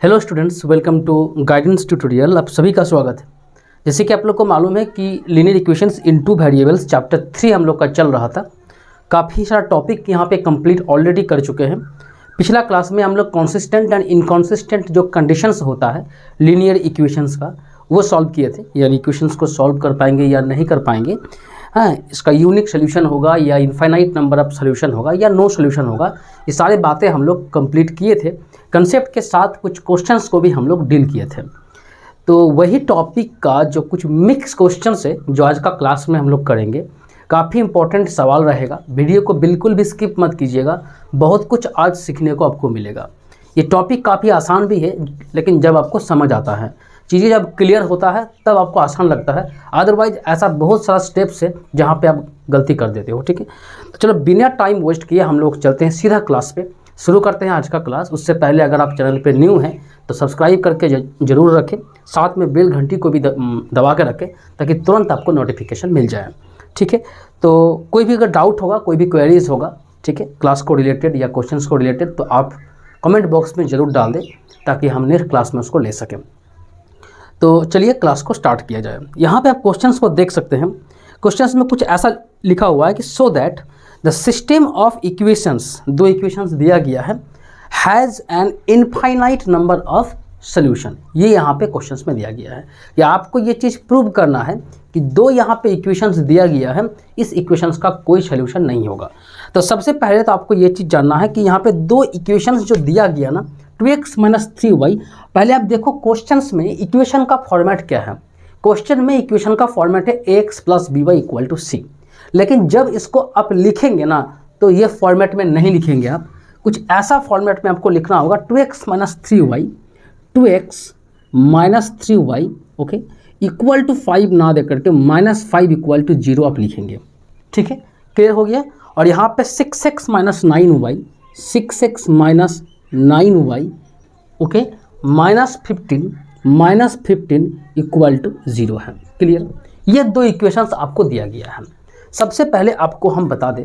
Hello students, welcome to guidance tutorial. आप सभी का स्वागत है। जैसे कि आप लोग को मालूम है कि लीनियर इक्वेशंस इन टू वेरिएबल्स चैप्टर 3 हम लोग का चल रहा था। काफ़ी सारा टॉपिक यहाँ पे कंप्लीट ऑलरेडी कर चुके हैं। पिछला क्लास में हम लोग कंसिस्टेंट एंड इनकंसिस्टेंट जो कंडीशंस होता है लीनियर इक्वेशंस का वो सॉल्व किए थे, यानी इक्वेशंस को सॉल्व कर पाएंगे या नहीं कर पाएंगे, हाँ इसका यूनिक सोल्यूशन होगा या इनफाइनाइट नंबर ऑफ सोल्यूशन होगा या नो सोल्यूशन होगा, ये सारे बातें हम लोग कंप्लीट किए थे। कंसेप्ट के साथ कुछ क्वेश्चंस को भी हम लोग डील किए थे। तो वही टॉपिक का जो कुछ मिक्स क्वेश्चंस है जो आज का क्लास में हम लोग करेंगे, काफ़ी इंपॉर्टेंट सवाल रहेगा। वीडियो को बिल्कुल भी स्किप मत कीजिएगा, बहुत कुछ आज सीखने को आपको मिलेगा। ये टॉपिक काफ़ी आसान भी है, लेकिन जब आपको समझ आता है, चीज़ें जब क्लियर होता है तब आपको आसान लगता है। अदरवाइज ऐसा बहुत सारा स्टेप्स है जहाँ पे आप गलती कर देते हो। ठीक है, तो चलो बिना टाइम वेस्ट किए हम लोग चलते हैं सीधा क्लास पे, शुरू करते हैं आज का क्लास। उससे पहले अगर आप चैनल पे न्यू हैं तो सब्सक्राइब करके ज़रूर रखें, साथ में बेल घंटी को भी दबा के रखें ताकि तुरंत आपको नोटिफिकेशन मिल जाए। ठीक है, तो कोई भी अगर डाउट होगा, कोई भी क्वेरीज होगा, ठीक है, क्लास को रिलेटेड या क्वेश्चंस को रिलेटेड, तो आप कमेंट बॉक्स में ज़रूर डाल दें ताकि हम नेक्स्ट क्लास में उसको ले सकें। तो चलिए क्लास को स्टार्ट किया जाए। यहाँ पे आप क्वेश्चंस को देख सकते हैं। क्वेश्चंस में कुछ ऐसा लिखा हुआ है कि so that the system of equations, दो इक्वेशंस दिया गया है, has an infinite number of solution. ये यहाँ पे क्वेश्चंस में दिया गया है कि आपको ये चीज़ प्रूव करना है कि दो यहाँ पे इक्वेशंस दिया गया है, इस इक्वेशंस का कोई सोल्यूशन नहीं होगा। तो सबसे पहले तो आपको ये चीज़ जानना है कि यहाँ पे दो इक्वेशंस जो दिया गया ना, 2x - 3y। पहले आप देखो क्वेश्चंस में इक्वेशन का फॉर्मेट क्या है। क्वेश्चन में इक्वेशन का फॉर्मेट है ax + by = c। लेकिन जब इसको आप लिखेंगे ना तो ये फॉर्मेट में नहीं लिखेंगे आप, कुछ ऐसा फॉर्मेट में आपको लिखना होगा 2x - 3y, 2x - 3y okay equal to 5 ना दे करके -5 = 0 आप लिखेंगे। ठीक है, क्लियर हो गया। और यहाँ पे 6x - 9y, 6x - 9y okay -15 = 0 है। क्लियर, ये दो इक्वेशंस आपको दिया गया है। सबसे पहले आपको हम बता दें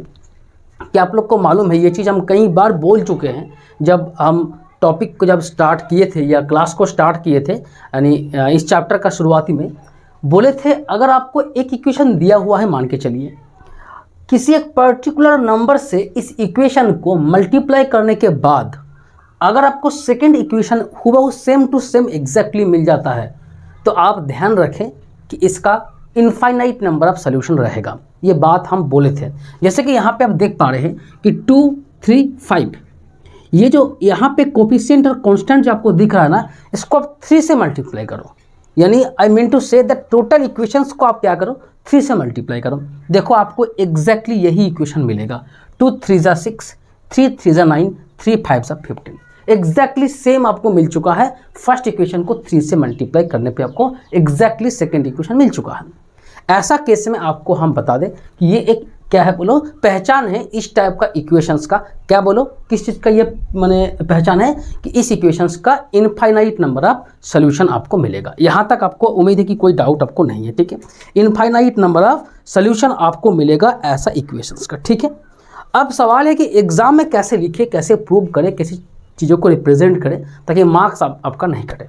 कि आप लोग को मालूम है, ये चीज़ हम कई बार बोल चुके हैं जब हम टॉपिक को जब स्टार्ट किए थे या क्लास को स्टार्ट किए थे, यानी इस चैप्टर का शुरुआती में बोले थे, अगर आपको एक इक्वेशन दिया हुआ है, मान के चलिए किसी एक पर्टिकुलर नंबर से इस इक्वेशन को मल्टीप्लाई करने के बाद अगर आपको सेकंड इक्वेशन हुबहू सेम टू सेम एग्जैक्टली मिल जाता है, तो आप ध्यान रखें कि इसका इनफाइनाइट नंबर ऑफ सोल्यूशन रहेगा। ये बात हम बोले थे। जैसे कि यहाँ पे आप देख पा रहे हैं कि 2, 3, 5, ये जो यहाँ पे कोफिशिएंट और कांस्टेंट जो आपको दिख रहा है ना, इसको आप 3 से मल्टीप्लाई करो। यानी I mean to say that total equations को आप क्या करो, 3 से मल्टीप्लाई करो। देखो आपको एग्जैक्टली यही इक्वेशन मिलेगा। 2 × 3 = 6, 3 × 3 = 9, 3 × 5 = 15। एग्जैक्टली सेम आपको मिल चुका है। फर्स्ट इक्वेशन को 3 से मल्टीप्लाई करने पे आपको एग्जैक्टली सेकंड इक्वेशन मिल चुका है। ऐसा केस में आपको हम बता दें कि ये एक क्या है, बोलो पहचान है इस टाइप का इक्वेशंस का। क्या बोलो, किस चीज़ का ये माने पहचान है कि इस इक्वेशंस का इनफाइनाइट नंबर ऑफ सोल्यूशन आपको मिलेगा। यहाँ तक आपको उम्मीद है कि कोई डाउट आपको नहीं है। ठीक है, इनफाइनाइट नंबर ऑफ सोल्यूशन आपको मिलेगा ऐसा इक्वेशंस का। ठीक है, अब सवाल है कि एग्जाम में कैसे लिखे, कैसे प्रूव करें, कैसी चीज़ों को रिप्रेजेंट करें ताकि मार्क्स आपका नहीं कटे।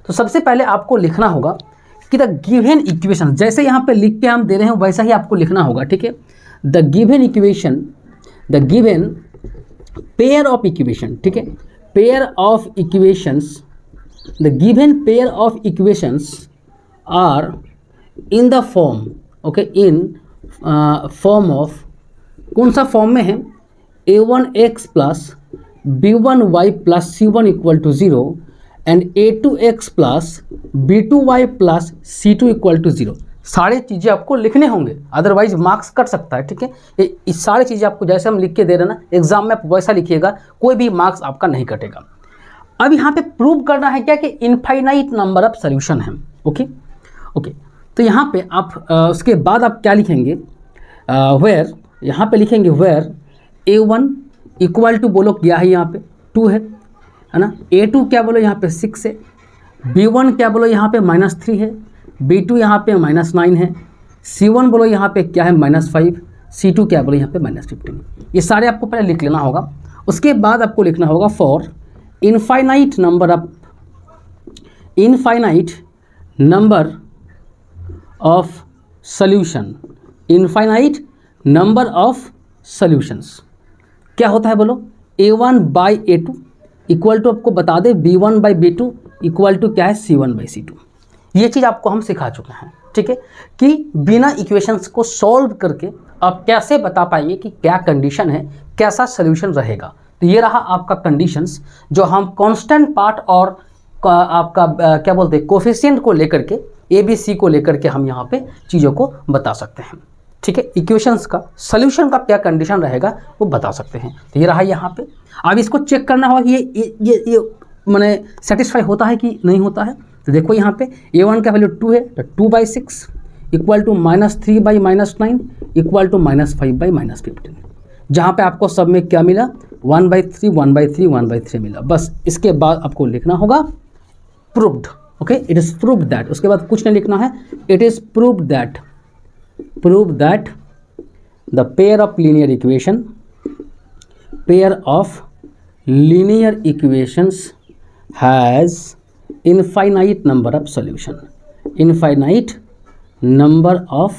तो सबसे पहले आपको लिखना होगा कि द गिवन इक्वेशन, जैसे यहाँ पे लिख के हम दे रहे हैं वैसा ही आपको लिखना होगा। ठीक है, the given equation, the given pair of equation, ठीक है, pair of equations, the given pair of equations are in the form, okay, in form of, कौन सा फॉर्म में है, a1x + b1y + c1 = 0 and a2x + b2y + c2 = 0। सारी चीज़ें आपको लिखने होंगे, अदरवाइज मार्क्स कट सकता है। ठीक है, ये सारी चीज़ें आपको जैसे हम लिख के दे रहे हैं ना, एग्जाम में आप वैसा लिखिएगा, कोई भी मार्क्स आपका नहीं कटेगा। अब यहाँ पे प्रूव करना है क्या कि इनफाइनाइट नंबर ऑफ सोल्यूशन है। ओके ओके, तो यहाँ पे आप उसके बाद आप क्या लिखेंगे, वेयर, यहाँ पे लिखेंगे वेयर a1 = बोलो क्या है, यहाँ पे 2 है ना, a2 क्या बोलो यहाँ पे 6 है, b1 क्या बोलो यहाँ पे -3 है, b2 यहाँ पे -9 है, c1 बोलो यहाँ पे क्या है -5, c2 क्या बोलो यहाँ पे -15। ये सारे आपको पहले लिख लेना होगा। उसके बाद आपको लिखना होगा for infinite number of infinite number of solution, infinite number of solutions क्या होता है बोलो, A1/A2 इक्वल टू आपको बता दें B1/B2 इक्वल टू क्या है C1/C2। ये चीज़ आपको हम सिखा चुके हैं, ठीक है, कि बिना इक्वेशंस को सॉल्व करके आप कैसे बता पाएंगे कि क्या कंडीशन है, कैसा सोल्यूशन रहेगा। तो ये रहा आपका कंडीशंस जो हम कांस्टेंट पार्ट और आपका क्या बोलते हैं कोफिशिएंट को लेकर के ABC को लेकर के हम यहाँ पे चीज़ों को बता सकते हैं, ठीक है। इक्वेशंस का सोल्यूशन का क्या कंडीशन रहेगा वो बता सकते हैं। तो ये रहा यहाँ पे। अब इसको चेक करना होगा कि ये माने सेटिस्फाई होता है कि नहीं होता है। तो देखो यहाँ पे A1 का वैल्यू 2 है, तो 2/6 इक्वल टू -3/-9 इक्वल टू -5/-15। जहाँ पे आपको सब में क्या मिला 1/3 1/3 1/3 मिला। बस इसके बाद आपको लिखना होगा proved, okay, it is proved that. उसके बाद कुछ नहीं लिखना है, it is proved that the pair of linear equations has infinite number of solution, infinite number of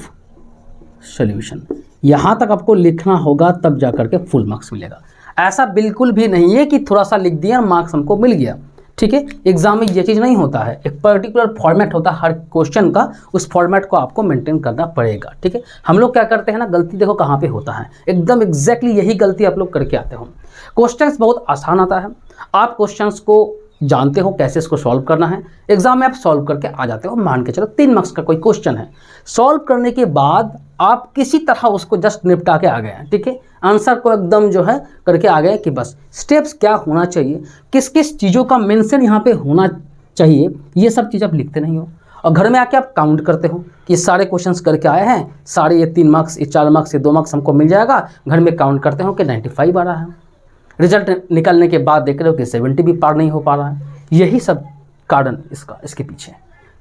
solution। यहाँ तक आपको लिखना होगा तब जाकर के फुल मार्क्स मिलेगा। ऐसा बिल्कुल भी नहीं है कि थोड़ा सा लिख दिया मार्क्स हमको मिल गया, ठीक है। एग्जाम में ये चीज़ नहीं होता है, एक पर्टिकुलर फॉर्मेट होता है हर क्वेश्चन का, उस फॉर्मेट को आपको मेंटेन करना पड़ेगा, ठीक है। हम लोग क्या करते हैं ना, गलती देखो कहाँ पे होता है, एकदम एग्जैक्टली यही गलती आप लोग करके आते हो। क्वेश्चंस बहुत आसान आता है, आप क्वेश्चंस को जानते हो कैसे इसको सॉल्व करना है, एग्जाम में आप सॉल्व करके आ जाते हो। मान के चलो 3 मार्क्स का कोई क्वेश्चन है, सॉल्व करने के बाद आप किसी तरह उसको जस्ट निपटा के आ गए हैं, ठीक है। आंसर को एकदम जो है करके आ गए कि बस स्टेप्स क्या होना चाहिए, किस किस चीज़ों का मेंशन यहाँ पे होना चाहिए, ये सब चीज़ आप लिखते नहीं हो। और घर में आके आप काउंट करते हो कि सारे क्वेश्चंस करके आए हैं, सारे ये 3 मार्क्स, ये 4 मार्क्स, ये 2 मार्क्स हमको मिल जाएगा। घर में काउंट करते हो कि 95 आ रहा है, रिजल्ट निकलने के बाद देख रहे हो कि 70 भी पार नहीं हो पा रहा है। यही सब कारण इसके पीछे,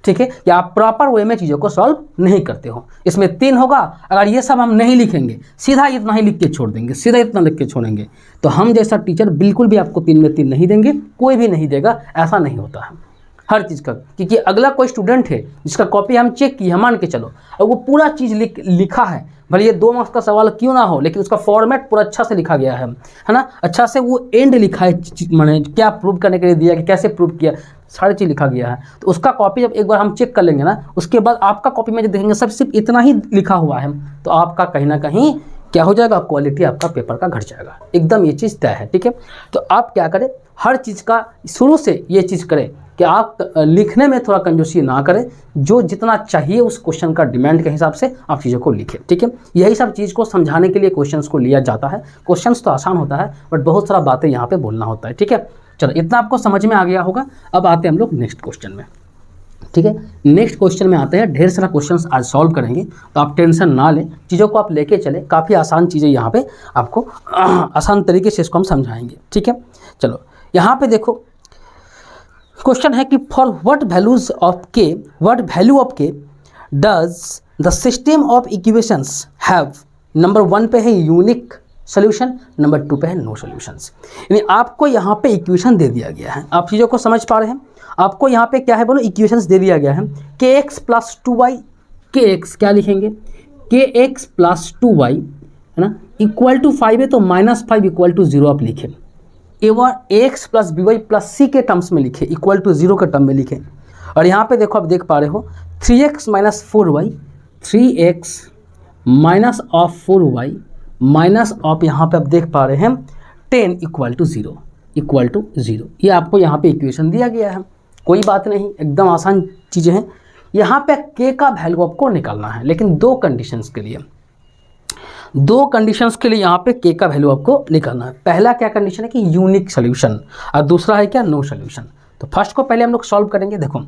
ठीक है, कि आप प्रॉपर वे में चीज़ों को सॉल्व नहीं करते हो। इसमें 3 होगा, अगर ये सब हम नहीं लिखेंगे, सीधा इतना ही लिख के छोड़ देंगे, सीधा इतना लिख के छोड़ेंगे, तो हम जैसा टीचर बिल्कुल भी आपको 3 में 3 नहीं देंगे, कोई भी नहीं देगा। ऐसा नहीं होता है हर चीज़ का, क्योंकि अगला कोई स्टूडेंट है जिसका कॉपी हम चेक किए, मान के चलो, और वो पूरा चीज़ लिखा है, भले ये 2 मार्क्स का सवाल क्यों ना हो, लेकिन उसका फॉर्मेट पूरा अच्छा से लिखा गया है ना, अच्छा से वो एंड लिखा है, मैंने क्या प्रूव करने के लिए दिया, कि कैसे प्रूव किया, सारी चीज़ लिखा गया है। तो उसका कॉपी जब एक बार हम चेक कर लेंगे ना, उसके बाद आपका कॉपी में जब देखेंगे सब सिर्फ इतना ही लिखा हुआ है, तो आपका कहीं ना कहीं क्या हो जाएगा, क्वालिटी आपका पेपर का घट जाएगा, एकदम ये चीज़ तय है, ठीक है। तो आप क्या करें, हर चीज़ का शुरू से ये चीज़ करें कि आप लिखने में थोड़ा कंजूसी ना करें, जो जितना चाहिए उस क्वेश्चन का डिमांड के हिसाब से आप चीज़ों को लिखें, ठीक है। यही सब चीज़ को समझाने के लिए क्वेश्चंस को लिया जाता है। क्वेश्चंस तो आसान होता है, बट बहुत सारा बातें यहाँ पे बोलना होता है, ठीक है। चलो इतना आपको समझ में आ गया होगा। अब आते हैं हम लोग नेक्स्ट क्वेश्चन में, ठीक है। नेक्स्ट क्वेश्चन में आते हैं, ढेर सारा क्वेश्चंस आज सॉल्व करेंगे, तो आप टेंशन ना लें, चीज़ों को आप लेके चले, काफ़ी आसान चीज़ें यहाँ पे आपको आसान तरीके से इसको हम समझाएंगे, ठीक है। चलो यहाँ पे देखो क्वेश्चन है कि फॉर व्हाट वैल्यू ऑफ के does the system of equations have, number 1 पे है यूनिक सोल्यूशन, नंबर 2 पे है नो सोल्यूशंस। यानी आपको यहाँ पे इक्वेशन दे दिया गया है, आप चीज़ों को समझ पा रहे हैं। आपको यहाँ पे क्या है बोलो, इक्वेशंस दे दिया गया है, kx + 2y, kx क्या लिखेंगे, kx + 2y है ना, इक्वल टू 5 है, तो -5 इक्वल टू 0 आप लिखें। ax + by + c के टर्म्स में लिखे, इक्वल टू 0 के टर्म में लिखें। और यहाँ पे देखो, आप देख पा रहे हो 3x - 4y, 3x - 4y minus of, यहाँ पे आप देख पा रहे हैं 10 इक्वल टू 0, ये आपको यहाँ पे इक्वेशन दिया गया है। कोई बात नहीं, एकदम आसान चीज़ें हैं। यहाँ पे k का वैल्यू आपको निकालना है, लेकिन 2 कंडीशंस के लिए, यहाँ पे k का वैल्यू आपको निकालना है। पहला क्या कंडीशन है कि यूनिक सोल्यूशन, और दूसरा है क्या, नो सोल्यूशन। तो फर्स्ट को पहले हम लोग सॉल्व करेंगे। देखो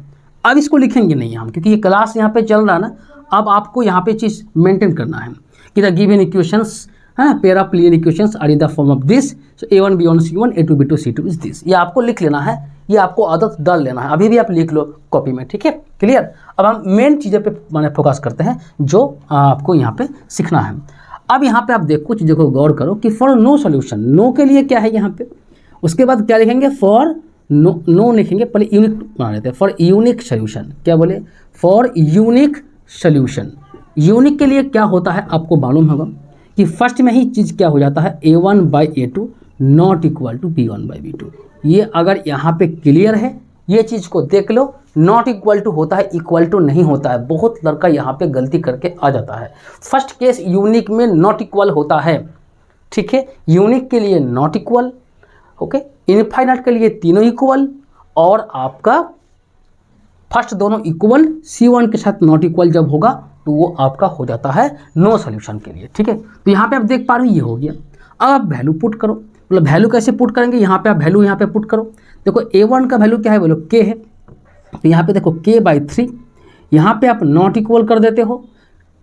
अब इसको लिखेंगे नहीं हम, क्योंकि ये क्लास यहाँ पे चल रहा है ना, अब आपको यहाँ पे चीज़ मेंटेन करना है कि द गिवन इक्वेशंस है ना, pair of linear equations are in the form of this, so a1 b1 c1 a2 b2 c2 is this. ये आपको लिख लेना है, ये आपको आदत डाल लेना है, अभी भी आप लिख लो कॉपी में, ठीक है, क्लियर। अब हम मेन चीज़ों पे मैंने फोकस करते हैं जो आपको यहाँ पे सीखना है। अब यहाँ पे आप देखो, चीज़ों को गौर करो कि फॉर नो सोल्यूशन, नो के लिए क्या है यहाँ पे, उसके बाद क्या लिखेंगे, फॉर नो लिखेंगे, पहले यूनिक बना लेते हैं। फॉर यूनिक सोल्यूशन, क्या बोले, फॉर यूनिक सोल्यूशन। यूनिक के लिए क्या होता है आपको मालूम होगा कि फर्स्ट में ही चीज़ क्या हो जाता है, A1/A2 not equal to B1/B2। ये अगर यहाँ पे क्लियर है, ये चीज़ को देख लो, नॉट इक्वल टू होता है, इक्वल टू नहीं होता है। बहुत लड़का यहाँ पे गलती करके आ जाता है। फर्स्ट केस यूनिक में नॉट इक्वल होता है, ठीक है, यूनिक के लिए नॉट इक्वल, ओके, इनफाइनाइट के लिए तीनों इक्वल, और आपका फर्स्ट दोनों इक्वल, C1 के साथ नॉट इक्वल जब होगा तो वो आपका हो जाता है नो सॉल्यूशन के लिए, ठीक है। तो यहाँ पे आप देख पा रहे हो ये हो गया। अब आप वैल्यू पुट करो, मतलब वैल्यू कैसे पुट करेंगे, यहाँ पे आप वैल्यू यहाँ पे पुट करो। देखो A1 का वैल्यू क्या है, बोलो K है, तो यहाँ पे देखो K/3, यहाँ पे आप नॉट इक्वल कर देते हो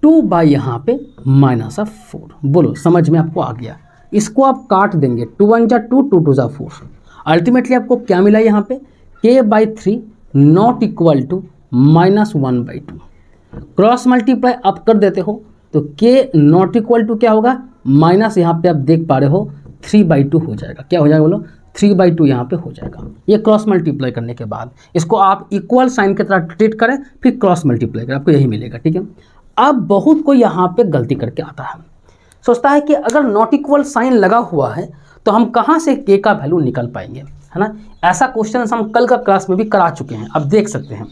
2 यहाँ पे -4। बोलो समझ में आपको आ गया। इसको आप काट देंगे, 2 1 जा 2, 2 2 जा 4। अल्टीमेटली आपको क्या मिला यहाँ पे, K/3 not equal to -1/2। Cross multiply आप कर देते हो तो K नॉट इक्वल टू क्या होगा, माइनस यहाँ पे आप देख पा रहे हो 3/2 हो जाएगा। क्या हो जाएगा बोलो, 3/2 यहाँ पे हो जाएगा। ये क्रॉस मल्टीप्लाई करने के बाद इसको आप इक्वल साइन की तरह ट्रीट करें, फिर क्रॉस मल्टीप्लाई करें, आपको यही मिलेगा, ठीक है। अब बहुत कोई यहाँ पे गलती करके आता है, सोचता है कि अगर नॉट इक्वल साइन लगा हुआ है तो हम कहाँ से K का वैल्यू निकाल पाएंगे, है ना। ऐसा क्वेश्चन हम कल का क्लास में भी करा चुके हैं। अब देख सकते हैं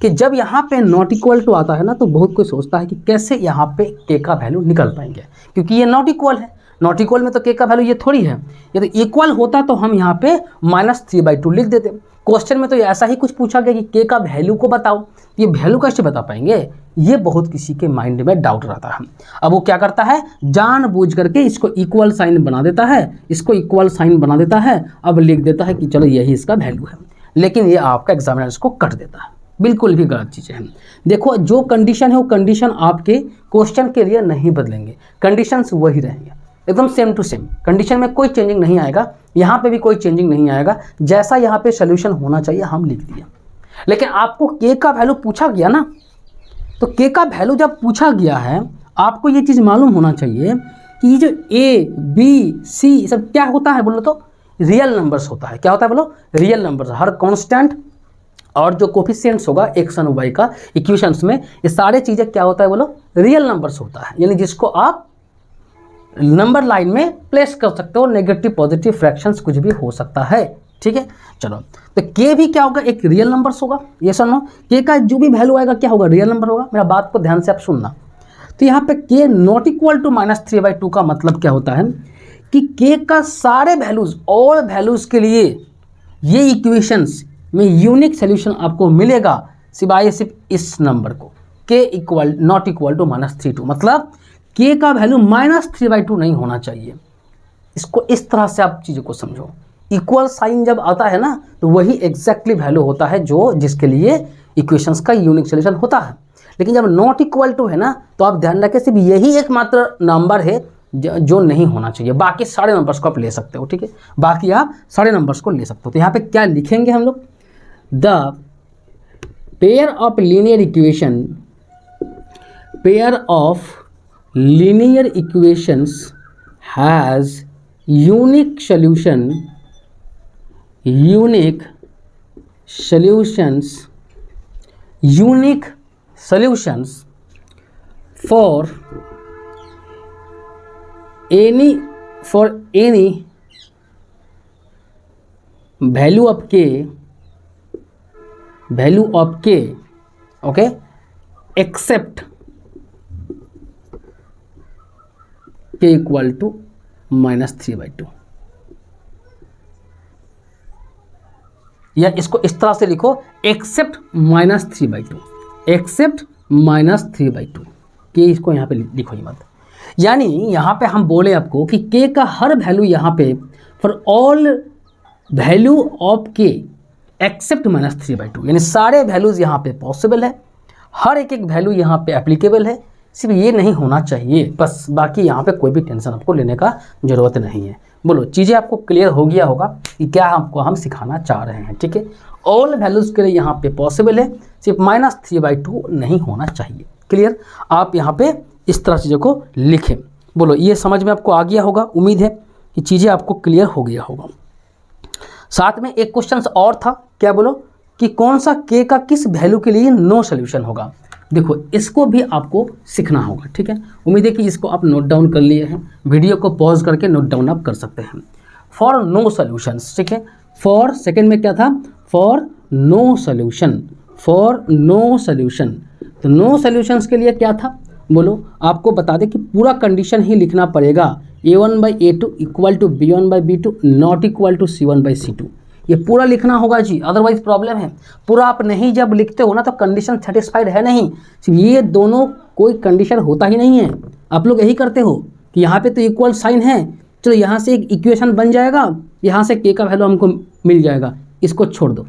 कि जब यहाँ पे नॉट इक्वल टू आता है ना, तो बहुत कोई सोचता है कि कैसे यहाँ पे K का वैल्यू निकाल पाएंगे, क्योंकि ये नॉट इक्वल है। नॉट इक्वल में तो K का वैल्यू ये थोड़ी है, ये तो इक्वल होता तो हम यहाँ पे -3/2 लिख देते। क्वेश्चन में तो ऐसा ही कुछ पूछा गया कि K का वैल्यू को बताओ, ये वैल्यू कैसे बता पाएंगे, ये बहुत किसी के माइंड में डाउट रहता है। अब वो क्या करता है, जानबूझ करके इसको इक्वल साइन बना देता है, इसको इक्वल साइन बना देता है, अब लिख देता है कि चलो यही इसका वैल्यू है, लेकिन ये आपका एग्जामिनर इसको कट देता है। बिल्कुल भी गलत चीज़ें हैं। देखो जो कंडीशन है वो कंडीशन आपके क्वेश्चन के लिए नहीं बदलेंगे, कंडीशंस वही रहेंगे, एकदम सेम टू सेम। कंडीशन में कोई चेंजिंग नहीं आएगा, यहाँ पे भी कोई चेंजिंग नहीं आएगा। जैसा यहाँ पे सोल्यूशन होना चाहिए हम लिख दिया। लेकिन आपको K का वैल्यू पूछा गया ना, तो K का वैल्यू जब पूछा गया है, आपको ये चीज़ मालूम होना चाहिए कि ये जो A, B, C सब क्या होता है बोलो तो रियल नंबर्स होता है। क्या होता है बोलो, रियल नंबर्स। हर कॉन्स्टेंट और जो कोफिशिएंट्स होगा x और y का इक्वेशंस में, ये सारे चीज़ें क्या होता है बोलो, रियल नंबर्स होता है, यानी जिसको आप नंबर लाइन में प्लेस कर सकते हो। नेगेटिव पॉजिटिव फ्रैक्शंस कुछ भी हो सकता है, ठीक है। चलो तो K भी क्या होगा, एक रियल नंबर्स होगा। ये सुनो, K का जो भी वैल्यू आएगा क्या होगा, रियल नंबर होगा। मेरा बात को ध्यान से आप सुनना। तो यहाँ पे K नॉट इक्वल टू -3/2 का मतलब क्या होता है कि K का सारे वैल्यूज, ऑल वैल्यूज के लिए ये इक्वेशंस में यूनिक सोल्यूशन आपको मिलेगा, सिवाय सिर्फ इस नंबर को, K equal not equal to -3/2। मतलब K का वैल्यू -3/2 नहीं होना चाहिए। इसको इस तरह से आप चीज़ों को समझो। इक्वल साइन जब आता है ना, तो वही एग्जैक्टली वैल्यू होता है जो जिसके लिए इक्वेशंस का यूनिक सोल्यूशन होता है। लेकिन जब नॉट इक्वल टू है ना, तो आप ध्यान रखें सिर्फ यही एकमात्र नंबर है जो नहीं होना चाहिए। बाकी सारे नंबर्स को आप ले सकते हो, ठीक है, बाकी आप सारे नंबर्स को ले सकते हो। तो यहाँ पे क्या लिखेंगे हम लोग, the pair of linear equations has unique solutions for any value of k, okay, except k equal to -3/2। या इसको इस तरह से लिखो, एक्सेप्ट -3/2, एक्सेप्ट -3/2। के इसको यहाँ पे लिखो ही मत। यानी यहाँ पे हम बोले आपको कि के का हर वैल्यू यहाँ पे फॉर ऑल वैल्यू ऑफ के एक्सेप्ट -3/2, यानी सारे वैल्यूज़ यहाँ पे पॉसिबल है, हर एक वैल्यू यहाँ पे एप्लीकेबल है। सिर्फ ये नहीं होना चाहिए बस, बाकी यहाँ पे कोई भी टेंशन आपको लेने का ज़रूरत नहीं है। बोलो चीज़ें आपको क्लियर हो गया होगा कि क्या आपको हम सिखाना चाह रहे हैं, ठीक है। ऑल वैल्यूज़ के लिए यहाँ पे पॉसिबल है, सिर्फ -3/2 नहीं होना चाहिए। क्लियर, आप यहाँ पे इस तरह चीज़ों को लिखें। बोलो ये समझ में आपको आ गया होगा, उम्मीद है कि चीज़ें आपको क्लियर हो गया होगा। साथ में एक क्वेश्चन और था, क्या बोलो कि कौन सा k का किस वैल्यू के लिए नो सोल्यूशन होगा। देखो इसको भी आपको सीखना होगा, ठीक है। उम्मीद है कि इसको आप नोट डाउन कर लिए हैं, वीडियो को पॉज करके नोट डाउन आप कर सकते हैं। फॉर नो सोल्यूशंस, ठीक है। फॉर सेकंड में क्या था, for no solution, for no solution. तो नो सोल्यूशंस के लिए क्या था, बोलो आपको बता दें कि पूरा कंडीशन ही लिखना पड़ेगा, a1/a2 equal to b1/b2 not equal to c1/c2। ये पूरा लिखना होगा जी, अदरवाइज प्रॉब्लम है। पूरा आप नहीं जब लिखते हो ना तो कंडीशन सेटिस्फाइड है नहीं, ये दोनों कोई कंडीशन होता ही नहीं है। आप लोग यही करते हो कि यहाँ पे तो इक्वल साइन है, चलो यहाँ से एक इक्वेशन बन जाएगा, यहाँ से k का वैल्यू हमको मिल जाएगा, इसको छोड़ दो।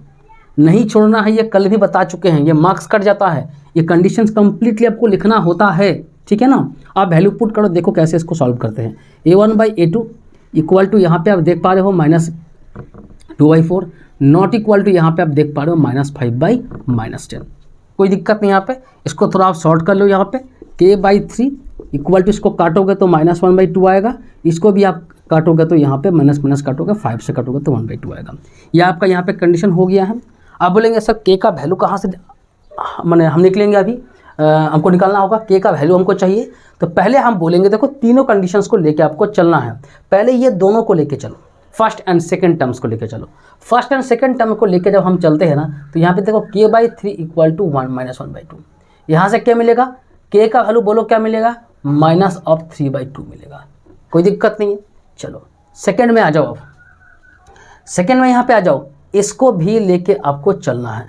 नहीं छोड़ना है, ये कल भी बता चुके हैं, ये मार्क्स कट जाता है। ये कंडीशंस कंप्लीटली आपको लिखना होता है, ठीक है ना। आप वैल्यू पुट करो, देखो कैसे इसको सॉल्व करते हैं। a1/a2 इक्वल टू यहाँ पे आप देख पा रहे हो -2/4 नॉट इक्वल टू यहाँ पे आप देख पा रहे हो -5/-10। कोई दिक्कत नहीं यहाँ पे, इसको थोड़ा आप सॉर्ट कर लो। यहाँ पे k/3 इक्वल टू, इसको काटोगे तो -1/2 आएगा, इसको भी आप काटोगे तो यहाँ पे माइनस काटोगे, 5 से काटोगे तो 1/2 आएगा। यह आपका यहाँ पे कंडीशन हो गया है। आप बोलेंगे सर k का वैल्यू कहाँ से मैंने हम निकलेंगे, अभी हमको निकालना होगा k का वैल्यू हमको चाहिए। तो पहले हम बोलेंगे देखो तीनों कंडीशंस को लेके आपको चलना है। पहले ये दोनों को लेके चलो, फर्स्ट एंड सेकंड टर्म्स को लेके चलो। फर्स्ट एंड सेकंड टर्म को लेके जब हम चलते हैं ना तो यहाँ पे देखो k/3 इक्वल टू 1/2। यहाँ से क्या मिलेगा, k का वैल्यू बोलो क्या मिलेगा, -3/2 मिलेगा। कोई दिक्कत नहीं है। चलो सेकंड में आ जाओ, अब सेकंड में यहाँ पे आ जाओ, इसको भी लेके आपको चलना है,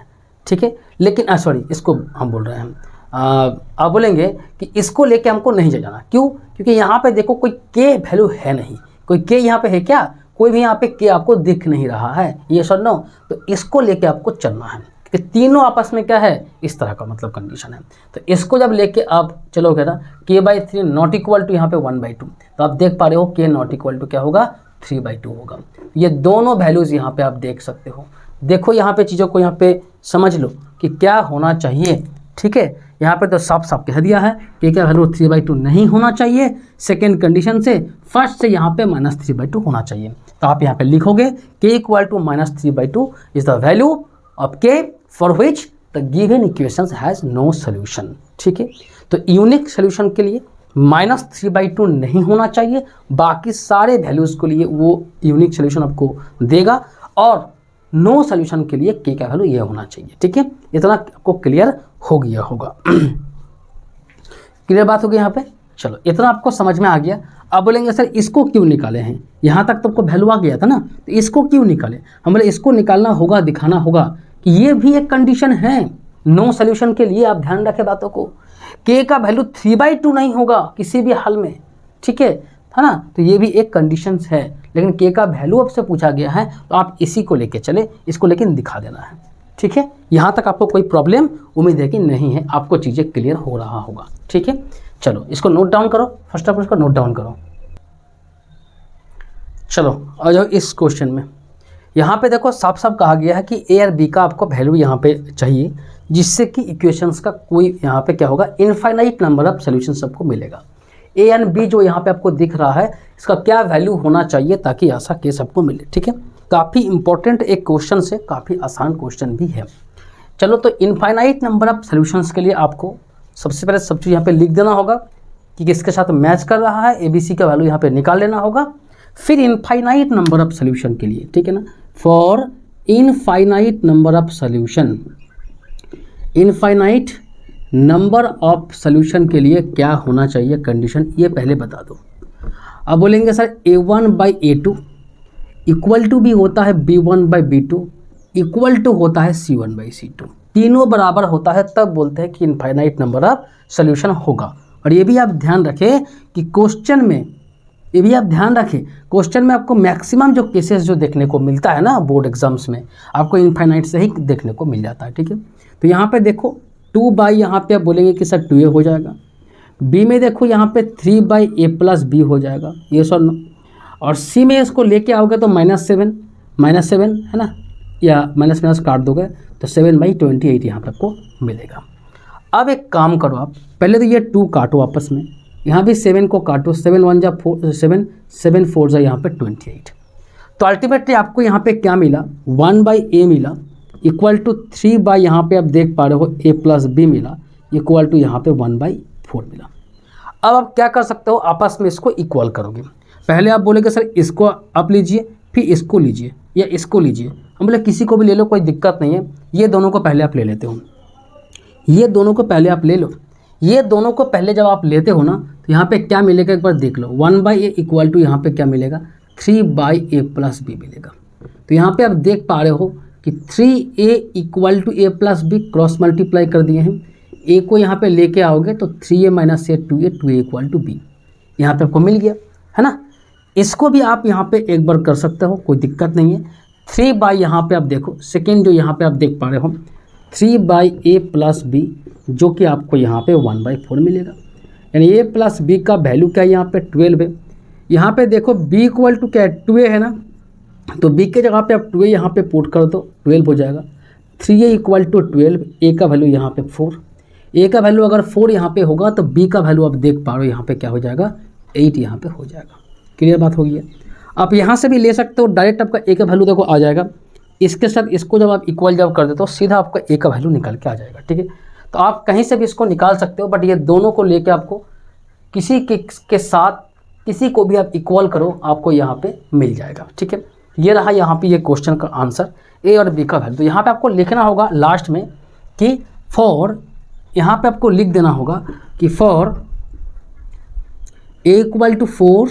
ठीक है। लेकिन सॉरी, इसको हम बोल रहे हैं आप बोलेंगे कि इसको लेके हमको नहीं जाना, क्यों, क्योंकि यहाँ पे देखो कोई k वैल्यू है नहीं, कोई k यहाँ पे है क्या, कोई भी यहाँ पे k आपको दिख नहीं रहा है, ये सर नो। तो इसको लेके आपको चलना है कि तीनों आपस में क्या है, इस तरह का मतलब कंडीशन है। तो इसको जब लेके आप चलोगे ना, k/3 नॉट इक्वल टू यहाँ पे 1/2, तो आप देख पा रहे हो k नॉट इक्वल टू क्या होगा, 3/2 होगा। ये दोनों वैल्यूज़ यहाँ पे आप देख सकते हो। देखो यहाँ पे चीज़ों को यहाँ पे समझ लो कि क्या होना चाहिए, ठीक है। यहाँ पे तो साफ साफ कह दिया है कि क्या वैल्यू 3/2 नहीं होना चाहिए सेकेंड कंडीशन से, फर्स्ट से यहाँ पे -3/2 होना चाहिए। तो आप यहाँ पे लिखोगे k equal to -3/2 is the value of k for which the given equation has no solution, ठीक है। तो यूनिक सोल्यूशन के लिए -3/2 नहीं होना चाहिए, बाकी सारे वैल्यूज़ के लिए वो यूनिक सोल्यूशन आपको देगा, और नो सोल्यूशन के लिए k का वैल्यू ये होना चाहिए, ठीक है। इतना आपको क्लियर हो गया होगा। क्लियर बात होगी यहाँ पे। चलो इतना आपको समझ में आ गया। अब बोलेंगे सर इसको क्यों निकाले हैं, यहाँ तक तो आपको वैल्यू आ गया था ना, तो इसको क्यों निकाले। हम बोले इसको निकालना होगा, दिखाना होगा कि ये भी एक कंडीशन है नो सोल्यूशन के लिए। आप ध्यान रखें बातों को, k का वैल्यू 3/2 नहीं होगा किसी भी हाल में, ठीक है ना। तो ये भी एक कंडीशन है, लेकिन k का वैल्यू आपसे पूछा गया है तो आप इसी को लेके चले, इसको लेकिन दिखा देना है, ठीक है। यहाँ तक आपको कोई प्रॉब्लम उम्मीद है कि नहीं है, आपको चीज़ें क्लियर हो रहा होगा, ठीक है। चलो इसको नोट डाउन करो, फर्स्ट ऑफ ऑल इसको नोट डाउन करो। चलो आ जाओ इस क्वेश्चन में। यहाँ पे देखो साफ साफ कहा गया है कि a और b का आपको वैल्यू यहाँ पे चाहिए, जिससे कि इक्वेशंस का कोई यहाँ पे क्या होगा, इनफाइनाइट नंबर ऑफ सोल्यूशन सबको मिलेगा। a एंड b जो यहाँ पे आपको दिख रहा है, इसका क्या वैल्यू होना चाहिए ताकि ऐसा के सबको मिले, ठीक है। काफ़ी इंपॉर्टेंट एक क्वेश्चन से, काफ़ी आसान क्वेश्चन भी है। चलो तो इनफाइनाइट नंबर ऑफ सोल्यूशंस के लिए आपको सबसे पहले सब चीज़ यहाँ पे लिख देना होगा कि किसके साथ मैच कर रहा है, ABC का वैल्यू यहाँ पे निकाल लेना होगा। फिर इनफाइनाइट नंबर ऑफ सोल्यूशन के लिए, ठीक है ना, for infinite number of solution, infinite number of solution के लिए क्या होना चाहिए कंडीशन, ये पहले बता दो। अब बोलेंगे सर a1/a2 इक्वल टू भी होता है b1/b2 इक्वल टू होता है c1/c2, तीनों बराबर होता है तब बोलते हैं कि इनफाइनाइट नंबर ऑफ सोल्यूशन होगा। और ये भी आप ध्यान रखें कि क्वेश्चन में, ये भी आप ध्यान रखें क्वेश्चन में आपको मैक्सिमम जो केसेस जो देखने को मिलता है ना बोर्ड एग्जाम्स में, आपको इनफाइनाइट से ही देखने को मिल जाता है, ठीक है। तो यहाँ पे देखो 2/, यहाँ पे आप बोलेंगे कि सर 2a हो जाएगा। b में देखो यहाँ पे 3/a+b हो जाएगा, ये सर नो। और c में इसको लेके आओगे तो -7 है ना, या माइनस काट दोगे तो 7/28 यहाँ पे आपको मिलेगा। अब एक काम करो आप, पहले तो ये 2 काटो आपस में, यहाँ भी 7 को काटो, 7 1 जा 4, 7 4 जा यहाँ पे 28। तो अल्टीमेटली आपको यहाँ पे क्या मिला, 1/a मिला इक्वल टू 3 यहाँ पे आप देख पा रहे हो a+b मिला इक्वल टू यहाँ पे 1/4 मिला। अब आप क्या कर सकते हो, आपस में इसको इक्वल करोगे। पहले आप बोलेगे सर इसको आप लीजिए, फिर इसको लीजिए या इसको लीजिए। हम बोले किसी को भी ले लो, कोई दिक्कत नहीं है। ये दोनों को पहले आप ले लेते हो, ये दोनों को पहले आप ले लो। ये दोनों को पहले जब आप लेते हो ना तो यहाँ पे क्या मिलेगा एक बार देख लो, 1/a इक्वल टू यहाँ पे क्या मिलेगा 3/a+b मिलेगा। तो यहाँ पे आप देख पा रहे हो कि 3a equal to a+b cross multiply कर दिए हैं। a को यहाँ पे लेके आओगे तो 3a - a 2a 2a equal to b यहाँ पे आपको मिल गया है ना। इसको भी आप यहाँ पे एक बार कर सकते हो, कोई दिक्कत नहीं है। 3 यहाँ पे आप देखो, सेकेंड जो यहाँ पे आप देख पा रहे हो 3/a+b जो कि आपको यहाँ पे 1/4 मिलेगा। यानी a+b का वैल्यू क्या है यहाँ पे 12 है। यहाँ पे देखो b इक्वल टू क्या है 2a है ना, तो b के जगह पे आप 2a यहाँ पे पुट कर दो, 12 हो जाएगा। 3a इक्वल टू 12, a का वैल्यू यहाँ पे 4, a का वैल्यू अगर 4 यहाँ पे होगा तो b का वैल्यू आप देख पा रहे हो यहाँ पे क्या हो जाएगा 8 यहाँ पे हो जाएगा। क्लियर बात हो गई है। आप यहाँ से भी ले सकते हो, डायरेक्ट आपका a का वैल्यू देखो आ जाएगा। इसके साथ इसको जब आप इक्वल जब कर देते हो सीधा आपका a का वैल्यू निकल के आ जाएगा। ठीक है, तो आप कहीं से भी इसको निकाल सकते हो, बट ये दोनों को लेके आपको किसी के साथ किसी को भी आप इक्वल करो आपको यहाँ पे मिल जाएगा। ठीक है, ये रहा यहाँ पे ये क्वेश्चन का आंसर, a और b का वैल्यू। तो यहाँ पे आपको लिखना होगा लास्ट में कि फॉर, यहाँ पे आपको लिख देना होगा कि for a equal to 4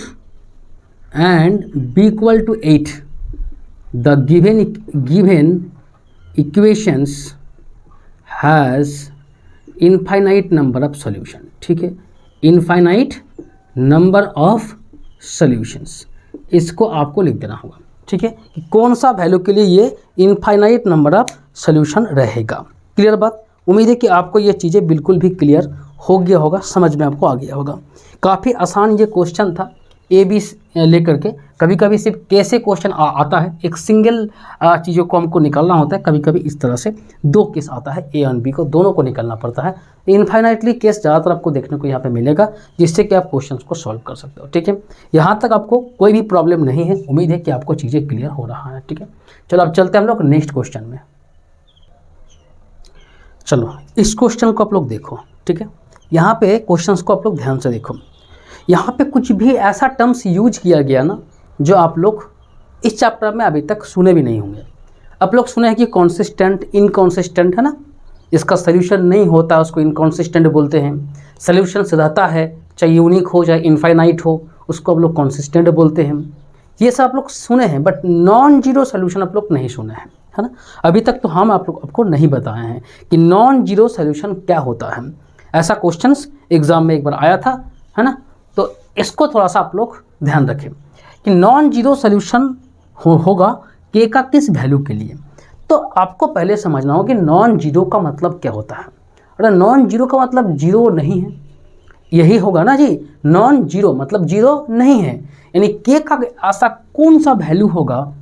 and b equal to 8 the given equations has infinite number of solution। ठीक है, infinite number of solutions, इसको आपको लिख देना होगा। ठीक है, कि कौन सा वैल्यू के लिए ये इनफाइनाइट नंबर ऑफ सोल्यूशन रहेगा। क्लियर बात, उम्मीद है कि आपको ये चीज़ें बिल्कुल भी क्लियर हो गया होगा, समझ में आपको आ गया होगा। काफ़ी आसान ये क्वेश्चन था ए बी लेकर के। कभी कभी सिर्फ कैसे क्वेश्चन आता है, एक सिंगल चीज़ों को हमको निकालना होता है। कभी कभी इस तरह से 2 केस आता है, ए और बी को दोनों को निकालना पड़ता है। इनफाइनाइटली केस ज़्यादातर आपको देखने को यहाँ पे मिलेगा, जिससे कि आप क्वेश्चंस को सॉल्व कर सकते हो। ठीक है, यहाँ तक आपको कोई भी प्रॉब्लम नहीं है। उम्मीद है कि आपको चीज़ें क्लियर हो रहा है। ठीक है, चलो अब चलते हैं हम लोग नेक्स्ट क्वेश्चन में। चलो इस क्वेश्चन को आप लोग देखो। ठीक है, यहाँ पे क्वेश्चंस को आप लोग ध्यान से देखो। यहाँ पे कुछ भी ऐसा टर्म्स यूज किया गया ना जो आप लोग इस चैप्टर में अभी तक सुने भी नहीं होंगे। आप लोग सुने हैं कि कॉन्सिस्टेंट, इनकॉन्सिस्टेंट है ना, इसका सोल्यूशन नहीं होता उसको इनकॉन्सिस्टेंट बोलते हैं। सोल्यूशन रहता है चाहे यूनिक हो चाहे इनफाइनाइट हो, उसको आप लोग कॉन्सिस्टेंट बोलते हैं। ये सब आप लोग सुने हैं, बट नॉन जीरो सोल्यूशन आप लोग नहीं सुने हैं, है ना। अभी तक तो हम आप लोग आपको नहीं बताए हैं कि नॉन जीरो सोल्यूशन क्या होता है। ऐसा क्वेश्चन एग्जाम में एक बार आया था, है ना। तो इसको थोड़ा सा आप लोग ध्यान रखें कि नॉन जीरो सोल्यूशन होगा के का किस वैल्यू के लिए। तो आपको पहले समझना होगा कि नॉन जीरो का मतलब क्या होता है। अरे नॉन जीरो का मतलब जीरो नहीं है, यही होगा ना जी। नॉन जीरो मतलब जीरो नहीं है, यानी के का ऐसा कौन सा वैल्यू होगा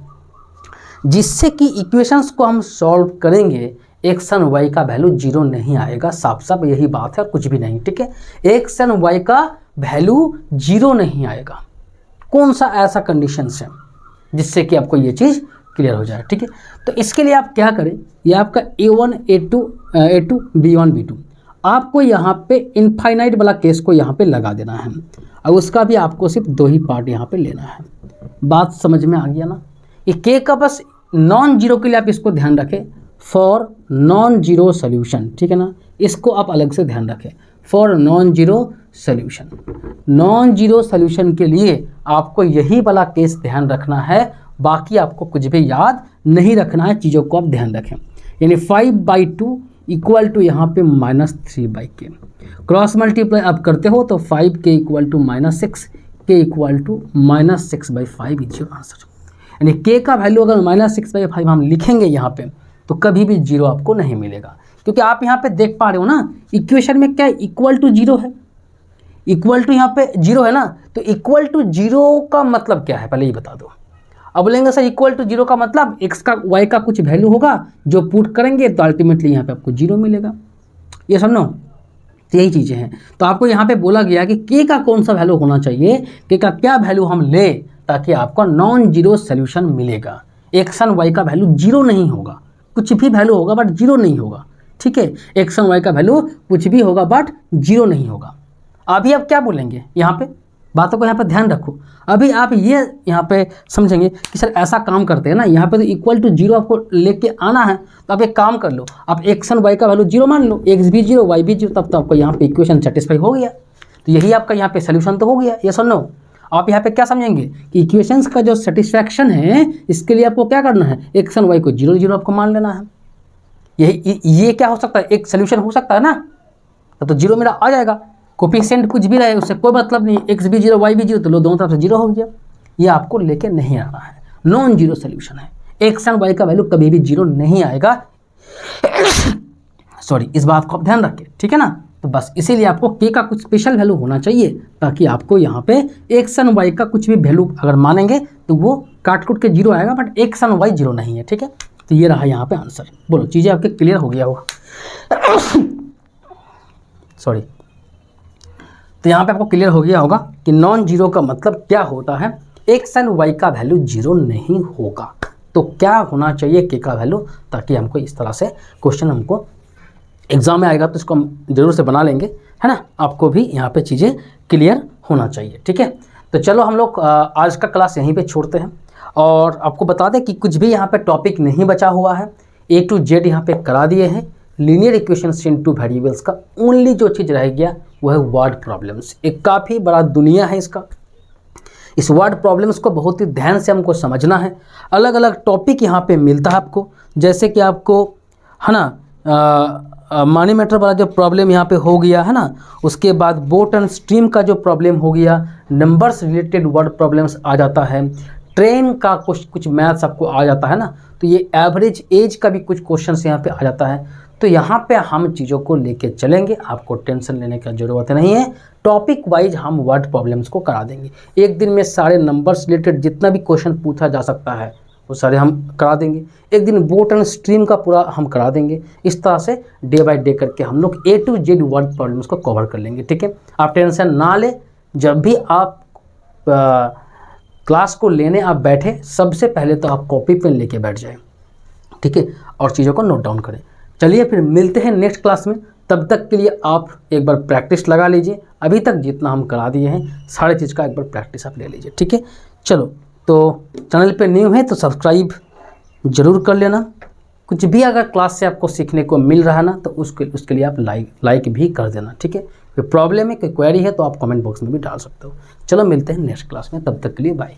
जिससे कि इक्वेशंस को हम सॉल्व करेंगे एक्स एंड वाई का वैल्यू जीरो नहीं आएगा। साफ साफ यही बात है, कुछ भी नहीं। ठीक है, एक्स एंड वाई का वैल्यू जीरो नहीं आएगा। कौन सा ऐसा कंडीशन है जिससे कि आपको ये चीज़ क्लियर हो जाए। ठीक है, तो इसके लिए आप क्या करें, ये आपका A1 A2 B1 B2 आपको यहाँ पे इनफाइनाइट वाला केस को यहाँ पे लगा देना है, और उसका भी आपको सिर्फ 2 ही पार्ट यहाँ पे लेना है। बात समझ में आ गया ना। ये के का बस नॉन जीरो के लिए आप इसको ध्यान रखें, फॉर नॉन जीरो सोल्यूशन। ठीक है ना, इसको आप अलग से ध्यान रखें, for non zero solution. Non zero solution के लिए आपको यही वाला केस ध्यान रखना है, बाकी आपको कुछ भी याद नहीं रखना है। चीज़ों को आप ध्यान रखें, यानी 5/2 इक्वल टू यहाँ पे -3/k। क्रॉस मल्टीप्लाई आप करते हो तो 5k equal to -6, k equal to -6/5 is your answer. यानी k का वैल्यू अगर -6/5 हम लिखेंगे यहाँ पे तो कभी भी जीरो आपको नहीं मिलेगा, क्योंकि आप यहाँ पे देख पा रहे हो ना इक्वेशन में क्या इक्वल टू जीरो है, इक्वल टू यहाँ पे जीरो है ना। तो इक्वल टू जीरो का मतलब क्या है पहले ये बता दो। अब बोलेंगे सर इक्वल टू जीरो का मतलब एक्स का वाई का कुछ वैल्यू होगा जो पुट करेंगे तो अल्टीमेटली यहाँ पे आपको जीरो मिलेगा। ये समझो, तो यही चीज़ें हैं। तो आपको यहाँ पे बोला गया कि के का कौन सा वैल्यू होना चाहिए, के का क्या वैल्यू हम ले ताकि आपको नॉन जीरो सोल्यूशन मिलेगा। एक्स एंड वाई का वैल्यू जीरो नहीं होगा, कुछ भी वैल्यू होगा बट जीरो नहीं होगा, ठीक है। एक्स एंड वाई का वैल्यू कुछ भी होगा बट जीरो नहीं होगा। अभी आप क्या बोलेंगे, यहाँ पे बातों को यहाँ पे ध्यान रखो। अभी आप ये यहाँ पे समझेंगे कि सर ऐसा काम करते हैं ना, यहाँ पे तो इक्वल टू जीरो आपको लेके आना है, तो आप एक काम कर लो, आप एक्स एंड वाई का वैल्यू जीरो मान लो, एक्स भी जीरो वाई भी जीरो, तब तो आपको यहाँ पे इक्वेशन सेटिस्फाई हो गया। तो यही आपका यहाँ पे सोल्यूशन तो हो गया, ये सुन लो। आप यहाँ पे क्या समझेंगे कि इक्वेशंस का जो सेटिस्फैक्शन है, इसके लिए आपको क्या करना है, एक्स एंड वाई को जीरो जीरो आपको मान लेना है। यही ये क्या हो सकता है, एक सोल्यूशन हो सकता है ना, तो जीरो मेरा आ जाएगा। कोफिशिएंट कुछ भी रहे उससे कोई मतलब नहीं, एक्स भी जीरो वाई भी जीरो, तो लो दोनों तरफ से जीरो हो गया। ये आपको लेके नहीं आना है, नॉन जीरो सोल्यूशन है। एक्स एंड वाई का वैल्यू कभी भी जीरो नहीं आएगा सॉरी, इस बात को आप ध्यान रखें, ठीक है ना। तो बस इसीलिए आपको के का कुछ स्पेशल वैल्यू होना चाहिए, ताकि आपको यहाँ पे एक्स एंड वाई का कुछ भी वैल्यू अगर मानेंगे तो वो काट कूट के जीरो आएगा, but X and Y zero नहीं है, ठीक है। तो ये रहा यहाँ पे आंसर। बोलो, चीज़ें आपके क्लियर हो गया होगा सॉरी। तो यहाँ पे आपको क्लियर हो गया होगा कि नॉन जीरो का मतलब क्या होता है, एक्स एंड वाई का वैल्यू जीरो नहीं होगा। तो क्या होना चाहिए के का वैल्यू, ताकि हमको इस तरह से क्वेश्चन हमको एग्जाम में आएगा तो इसको हम जरूर से बना लेंगे, है ना। आपको भी यहाँ पे चीज़ें क्लियर होना चाहिए, ठीक है। तो चलो हम लोग आज का क्लास यहीं पे छोड़ते हैं, और आपको बता दें कि कुछ भी यहाँ पे टॉपिक नहीं बचा हुआ है, ए टू जेड यहाँ पे करा दिए हैं। लीनियर इक्वेशंस इन टू वेरिएबल्स का ओनली जो चीज़ रह गया वो है वर्ड प्रॉब्लम्स। एक काफ़ी बड़ा दुनिया है इसका, इस वर्ड प्रॉब्लम्स को बहुत ही ध्यान से हमको समझना है। अलग अलग टॉपिक यहाँ पे मिलता है आपको, जैसे कि आपको है ना मनी मैटर वाला जो प्रॉब्लम यहाँ पे हो गया है ना, उसके बाद बोट एंड स्ट्रीम का जो प्रॉब्लम हो गया, नंबर्स रिलेटेड वर्ड प्रॉब्लम्स आ जाता है, ट्रेन का कुछ मैथ्स आपको आ जाता है ना, तो ये एवरेज एज का भी कुछ क्वेश्चंस यहाँ पे आ जाता है। तो यहाँ पे हम चीज़ों को लेके चलेंगे, आपको टेंशन लेने की ज़रूरत नहीं है। टॉपिक वाइज हम वर्ड प्रॉब्लम्स को करा देंगे, एक दिन में सारे नंबर्स रिलेटेड जितना भी क्वेश्चन पूछा जा सकता है वो सारे हम करा देंगे। एक दिन बोट एंड स्ट्रीम का पूरा हम करा देंगे। इस तरह से डे बाय डे करके हम लोग ए टू जेड वर्ड प्रॉब्लम्स को कवर कर लेंगे, ठीक है। आप टेंशन ना ले, जब भी आप क्लास को लेने आप बैठे, सबसे पहले तो आप कॉपी पेन लेके बैठ जाएं, ठीक है, और चीज़ों को नोट डाउन करें। चलिए फिर मिलते हैं नेक्स्ट क्लास में, तब तक के लिए आप एक बार प्रैक्टिस लगा लीजिए। अभी तक जितना हम करा दिए हैं सारे चीज़ का एक बार प्रैक्टिस आप ले लीजिए, ठीक है। चलो, तो चैनल पे न्यू है तो सब्सक्राइब ज़रूर कर लेना। कुछ भी अगर क्लास से आपको सीखने को मिल रहा है ना, तो उसके लिए आप लाइक भी कर देना, ठीक है। कोई प्रॉब्लम है, कोई क्वेरी है तो आप कमेंट बॉक्स में भी डाल सकते हो। चलो मिलते हैं नेक्स्ट क्लास में, तब तक के लिए बाय।